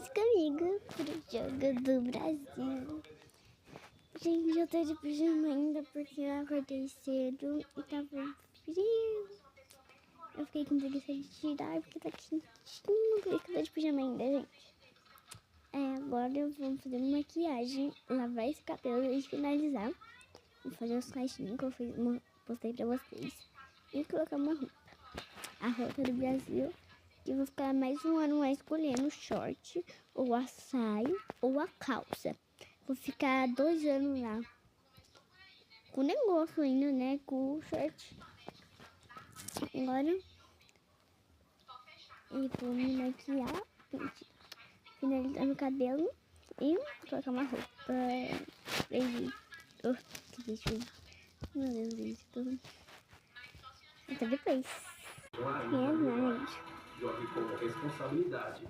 vocês comigo pro jogo do Brasil. Gente, eu tô de pijama ainda porque eu acordei cedo e tava frio. Eu fiquei com preguiça de tirar porque tá quentinho, por isso que eu tô de pijama ainda, gente. Agora eu vou fazer uma maquiagem, lavar esse cabelo e finalizar. Vou fazer os caixinhos que eu postei pra vocês e colocar uma roupa. A roupa do Brasil. E vou ficar mais um ano lá escolhendo o short, ou a saia, ou a calça. Vou ficar 2 anos lá. Com o negócio ainda, né? Com o short. Agora eu vou me maquiar, finalizar meu cabelo e colocar uma roupa. Que deixa eu... Meu Deus, gente. Até depois. Jogue com responsabilidade.